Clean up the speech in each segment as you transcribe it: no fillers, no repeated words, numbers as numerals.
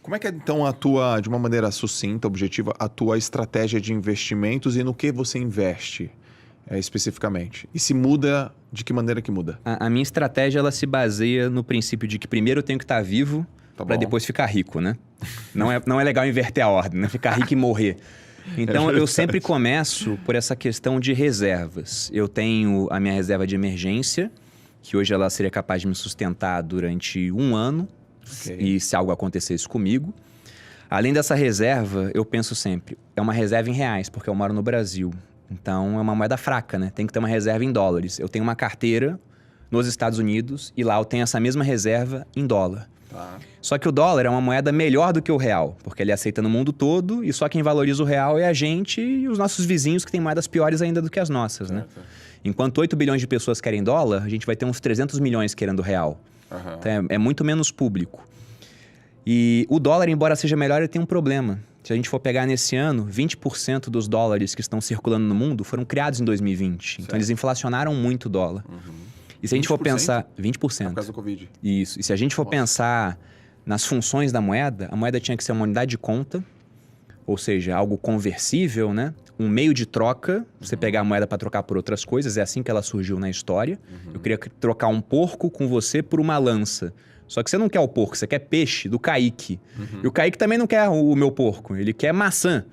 Como é que é, então, a tua, de uma maneira sucinta, objetiva, a tua estratégia de investimentos e no que você investe especificamente? E se muda, de que maneira que muda? A minha estratégia, ela se baseia no princípio de que primeiro eu tenho que estar vivo para depois ficar rico, né? Não é legal inverter a ordem, né? Ficar rico e morrer. Então, eu sempre começo por essa questão de reservas. Eu tenho a minha reserva de emergência, que hoje ela seria capaz de me sustentar durante 1 ano, e se algo acontecesse comigo. Além dessa reserva, eu penso sempre, é uma reserva em reais, porque eu moro no Brasil. Então, é uma moeda fraca, né? Tem que ter uma reserva em dólares. Eu tenho uma carteira nos Estados Unidos e lá eu tenho essa mesma reserva em dólar. Tá. Só que o dólar é uma moeda melhor do que o real, porque ele aceita no mundo todo e só quem valoriza o real é a gente e os nossos vizinhos que têm moedas piores ainda do que as nossas, né? Enquanto 8 bilhões de pessoas querem dólar, a gente vai ter uns 300 milhões querendo real. Então, é muito menos público. E o dólar, embora seja melhor, ele tem um problema. Se a gente for pegar nesse ano, 20% dos dólares que estão circulando no mundo foram criados em 2020. Então, eles inflacionaram muito o dólar. E se a gente for pensar... 20%. Por causa do Covid. Isso. E se a gente for pensar nas funções da moeda, a moeda tinha que ser uma unidade de conta, ou seja, algo conversível, né? Um meio de troca, você pegar a moeda para trocar por outras coisas, é assim que ela surgiu na história. Eu queria trocar um porco com você por uma lança. Só que você não quer o porco, você quer peixe do Kaique. E o Kaique também não quer o meu porco, ele quer maçã.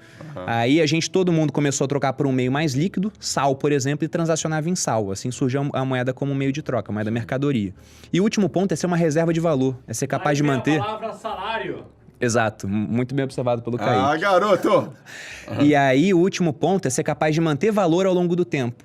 Aí todo mundo começou a trocar por um meio mais líquido, sal, por exemplo, e transacionava em sal. Assim surgiu a moeda como um meio de troca, a moeda mercadoria. E o último ponto é ser uma reserva de valor, é ser capaz de manter... a palavra salário. Exato, muito bem observado pelo Kaique. Ah, garoto! E aí, o último ponto é ser capaz de manter valor ao longo do tempo.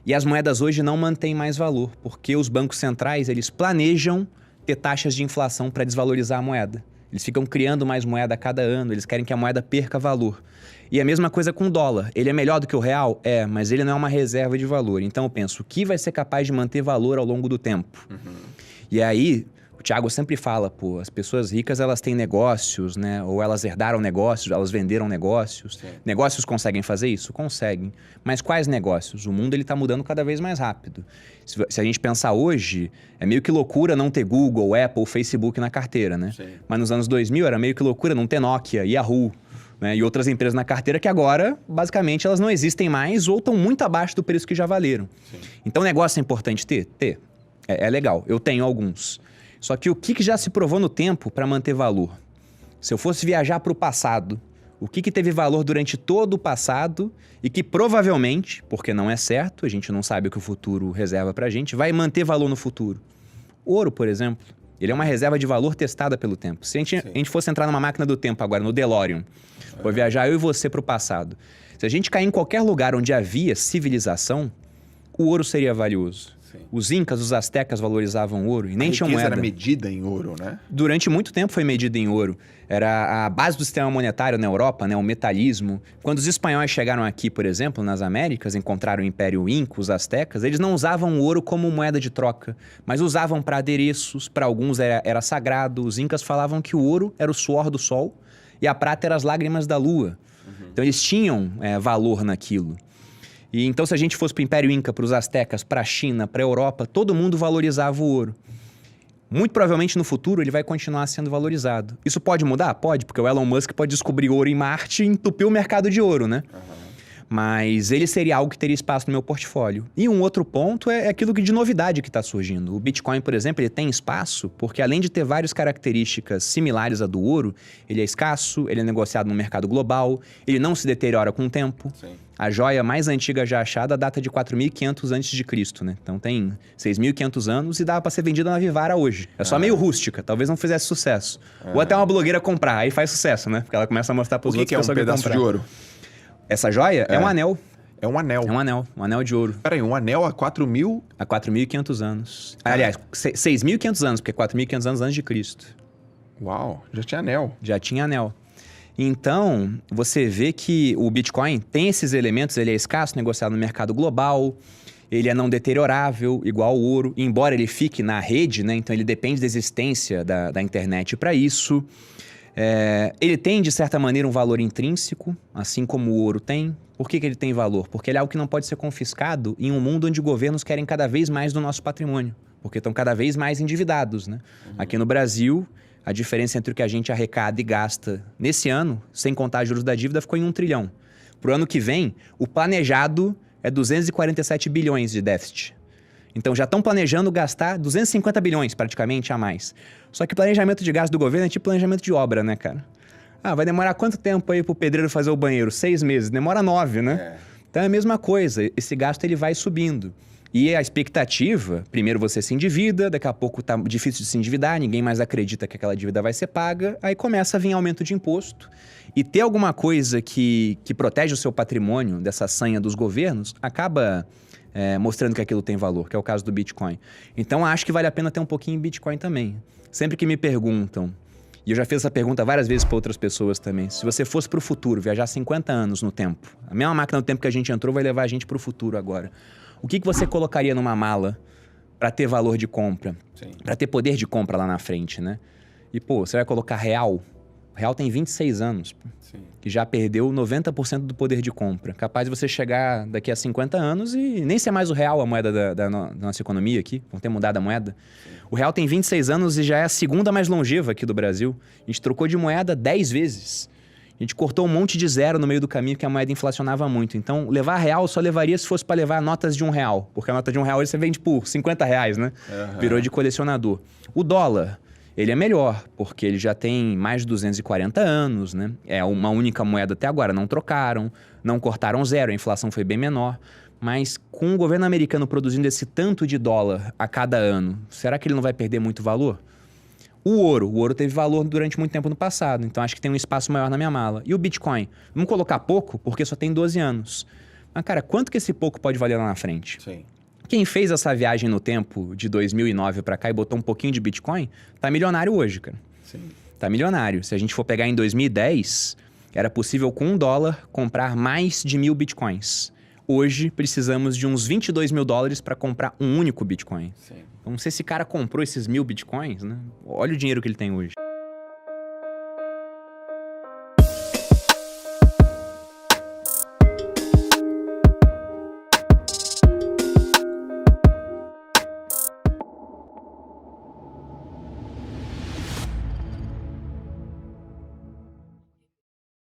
E as moedas hoje não mantêm mais valor, porque os bancos centrais, eles planejam ter taxas de inflação para desvalorizar a moeda. Eles ficam criando mais moeda a cada ano, eles querem que a moeda perca valor. E a mesma coisa com o dólar. Ele é melhor do que o real? É, mas ele não é uma reserva de valor. Então eu penso, o que vai ser capaz de manter valor ao longo do tempo? E aí... O Thiago sempre fala, pô, as pessoas ricas, elas têm negócios, né? Ou elas herdaram negócios, elas venderam negócios. Sim. Negócios conseguem fazer isso? Conseguem. Mas quais negócios? O mundo, ele tá mudando cada vez mais rápido. Se a gente pensar hoje, é meio que loucura não ter Google, Apple, Facebook na carteira, né? Sim. Mas nos anos 2000 era meio que loucura não ter Nokia, Yahoo, né? E outras empresas na carteira que agora, basicamente, elas não existem mais ou estão muito abaixo do preço que já valeram. Sim. Então, negócio é importante ter? Ter. É legal. Eu tenho alguns. Só que o que já se provou no tempo para manter valor? Se eu fosse viajar para o passado, o que teve valor durante todo o passado e que provavelmente, porque não é certo, a gente não sabe o que o futuro reserva para a gente, vai manter valor no futuro? Ouro, por exemplo, ele é uma reserva de valor testada pelo tempo. Se a gente fosse entrar numa máquina do tempo agora, no DeLorean, vou viajar eu e você para o passado. Se a gente cair em qualquer lugar onde havia civilização, o ouro seria valioso. Os incas, os astecas valorizavam ouro e nem tinham moeda. Era medida em ouro, né? Durante muito tempo foi medida em ouro. Era a base do sistema monetário na Europa, né? O metalismo. Quando os espanhóis chegaram aqui, por exemplo, nas Américas, encontraram o Império Inca, os astecas, eles não usavam o ouro como moeda de troca, mas usavam para adereços, para alguns era sagrado. Os incas falavam que o ouro era o suor do sol e a prata era as lágrimas da lua. Então eles tinham valor naquilo. E então, se a gente fosse para o Império Inca, para os astecas, para a China, para a Europa, todo mundo valorizava o ouro. Muito provavelmente no futuro ele vai continuar sendo valorizado. Isso pode mudar? Pode, porque o Elon Musk pode descobrir ouro em Marte e entupir o mercado de ouro, né? Mas ele seria algo que teria espaço no meu portfólio. E um outro ponto é aquilo de novidade que está surgindo. O Bitcoin, por exemplo, ele tem espaço porque além de ter várias características similares à do ouro, ele é escasso, ele é negociado no mercado global, ele não se deteriora com o tempo. Sim. A joia mais antiga já achada data de 4.500 a.C., né? Então tem 6.500 anos e dá para ser vendida na Vivara hoje. É só meio rústica, talvez não fizesse sucesso. Ou até uma blogueira comprar, aí faz sucesso, né? Porque ela começa a mostrar para os outros que é um pedaço de ouro? Essa joia é um anel. É um anel. É um anel de ouro. Peraí, um anel há 4.000... Há 4.500 anos. Aliás, 6.500 anos, porque é 4.500 anos antes de Cristo. Uau, já tinha anel. Já tinha anel. Então, você vê que o Bitcoin tem esses elementos, ele é escasso, negociado no mercado global, ele é não deteriorável, igual o ouro, embora ele fique na rede, né? Então ele depende da existência da internet para isso. Ele tem, de certa maneira, um valor intrínseco, assim como o ouro tem. Por que ele tem valor? Porque ele é algo que não pode ser confiscado em um mundo onde governos querem cada vez mais do nosso patrimônio, porque estão cada vez mais endividados, né? Aqui no Brasil, a diferença entre o que a gente arrecada e gasta nesse ano, sem contar juros da dívida, ficou em 1 trilhão. Pro ano que vem, o planejado é 247 bilhões de déficit. Então já estão planejando gastar 250 bilhões praticamente a mais. Só que planejamento de gasto do governo é tipo planejamento de obra, né, cara? Ah, vai demorar quanto tempo aí pro pedreiro fazer o banheiro? 6 meses. Demora 9, né? Então é a mesma coisa. Esse gasto ele vai subindo. E a expectativa, primeiro você se endivida, daqui a pouco tá difícil de se endividar, ninguém mais acredita que aquela dívida vai ser paga, aí começa a vir aumento de imposto. E ter alguma coisa que protege o seu patrimônio dessa sanha dos governos, acaba mostrando que aquilo tem valor, que é o caso do Bitcoin. Então acho que vale a pena ter um pouquinho em Bitcoin também. Sempre que me perguntam, e eu já fiz essa pergunta várias vezes para outras pessoas também, se você fosse para o futuro, viajar 50 anos no tempo, a mesma máquina do tempo que a gente entrou vai levar a gente para o futuro agora. O que você colocaria numa mala para ter valor de compra? Para ter poder de compra lá na frente, né? E, pô, você vai colocar real? O real tem 26 anos, pô, que já perdeu 90% do poder de compra. Capaz de você chegar daqui a 50 anos e nem ser mais o real a moeda da nossa economia aqui. Vão ter mudado a moeda. O real tem 26 anos e já é a segunda mais longeva aqui do Brasil. A gente trocou de moeda 10 vezes. A gente cortou um monte de zero no meio do caminho, porque a moeda inflacionava muito. Então, levar real só levaria se fosse para levar notas de R$1. Porque a nota de R$1 você vende por R$50, né? Virou de colecionador. O dólar, ele é melhor, porque ele já tem mais de 240 anos, né? É uma única moeda até agora. Não trocaram, não cortaram zero, a inflação foi bem menor. Mas com o governo americano produzindo esse tanto de dólar a cada ano, será que ele não vai perder muito valor? O ouro teve valor durante muito tempo no passado, então acho que tem um espaço maior na minha mala. E o Bitcoin? Vamos colocar pouco, porque só tem 12 anos. Mas, cara, quanto que esse pouco pode valer lá na frente? Quem fez essa viagem no tempo de 2009 para cá e botou um pouquinho de Bitcoin, tá milionário hoje, cara. Tá milionário. Se a gente for pegar em 2010, era possível com $1 comprar mais de 1.000 Bitcoins. Hoje, precisamos de uns 22 mil dólares para comprar um único Bitcoin. Então, se esse cara comprou esses 1.000 Bitcoins, né? Olha o dinheiro que ele tem hoje.